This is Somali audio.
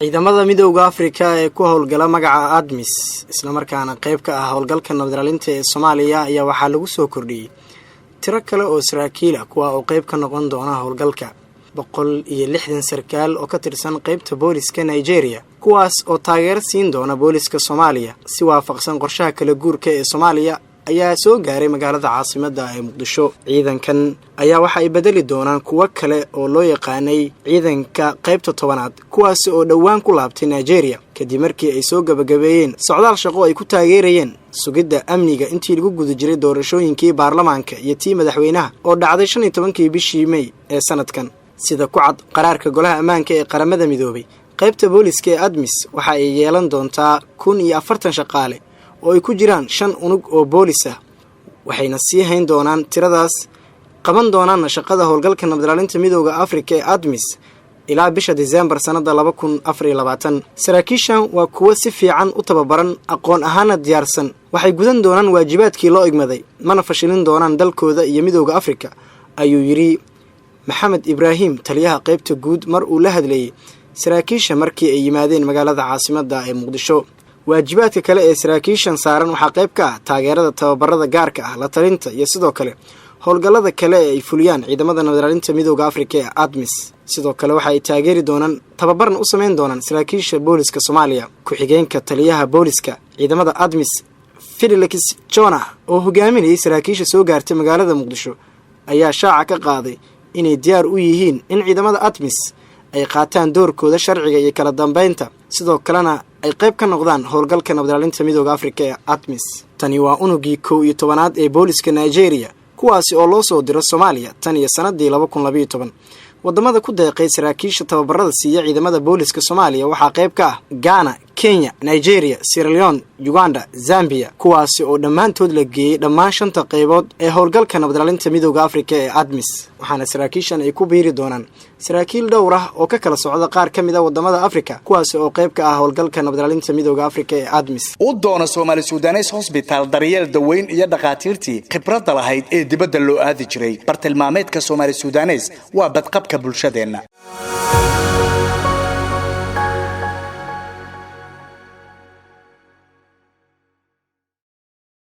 ciidamada midowga Afrika ee ku howlgala magaca ADMIS isla markaana qayb ka ah howlgalka nabadilaalinta ee Soomaaliya ayaa waxaa lagu soo kordhiyay tiro kale oo saraakiil ah kuwa oo qayb ka noqon doona howlgalka 160 sarkaal oo ka tirsan qaybta booliska Nigeria kuwaas oo taageer siin doona booliska Soomaaliya si waafaqsan qorshaha kala guurka ee Soomaaliya ayaa soo gaaray magaalada caasimadda ee Muqdisho. ciidankan ayaa waxa ay bedeli doonaan kuwa kale oo loo yaqaanay ciidanka qaybta 10aad kuwaas oo dhawaan ku laabtay Nigeria kadib markii ay soo gabagabeeyeen socdaal shaqo ay ku taageerayeen sugidda amniga intii lagu guda jiray doorashooyinkii baarlamaanka iyo tii madaxweynaha oo dhacday 15 bishii May ee sanadkan. sida ku cad qaraarka golaha ammaanka ee qaramada midoobay qaybta booliska ee ADMIS waxa ay yeelan doontaa 140 shaqaale oo ay ku jiraan 5 unug oo boolis ah waxayna sii hayn doonaan tiradaas qaban doonaan shaqada howlgalka nabadilaalinta midowga Afrika ee ADMIS ilaa bisha December sanada 2024. saraakiishan waa kuwa si fiican u tababaran aqoon ahaan diyaarsan waxay gudan doonaan waajibaadkii loo igmaday mana fashilin doonaan dalkooda iyo midowga Afrika ayuu yiri Maxamed Ibrahim taliyaha qaybta guud mar uu la hadlayay saraakiisha markii ay yimaadeen magaalada caasimadda ee Muqdisho. waajibaadka kale ee saraakiishan saaran waxaa qayb ka ah taageerada tababarada gaarka ah la talinta iyo sidoo kale howlgallada kale ee ay fuliyaan ciidamada nabadilaalinta midowga Afrika ee ADMIS. sidoo kale waxa ay taageeri doonaan tababarna u sameyn doonaan saraakiisha booliska Soomaaliya. ku-xigeenka taliyaha booliska ciidamada ADMIS Felix Jonah oo hogaaminayay saraakiisha soo gaartay magaalada Muqdisho ayaa shaaca ka qaaday inay diyaar u yihiin in ciidamada ADMIS ay qaataan doorkooda sharciga iyo kala dambeynta sidoo kalena ay qayb ka noqdaan howlgalka nabadilaalinta midowga Afrika ee ADMIS. tani waa unugii 11aad ee booliska Nigeria kuwaasi oo loo soo diro Soomaaliya tan iyo sanadii 2012. wadamada ku deeqay saraakiisha tababarada siiya ciidamada booliska Soomaaliya waxaa qayb ka ah Ghana, Kenya, Nigeria, Sierra Leone, Uganda, Zambia kuwaasi oo dhammaantood la geeyay dhammaan 5 qaybood ee howlgalka nabadilaalinta midowga Afrika ee ADMIS. waxaana saraakiishan ay ku biiri doonaan saraakiil dhowr ah oo ka kala socda qaar ka mid ah wadamada Afrika kuwaasi oo qayb ka ah howlgalka nabadilaalinta midowga Afrika ee ADMIS. u doona Somali Sudanese Hospital daryeel daweyn iyo dhaqaatiirtii khibrad lahayd ee dibadda loo aadi jiray bartilmaameedka Somali Sudanese waa badqabka bulshadeena.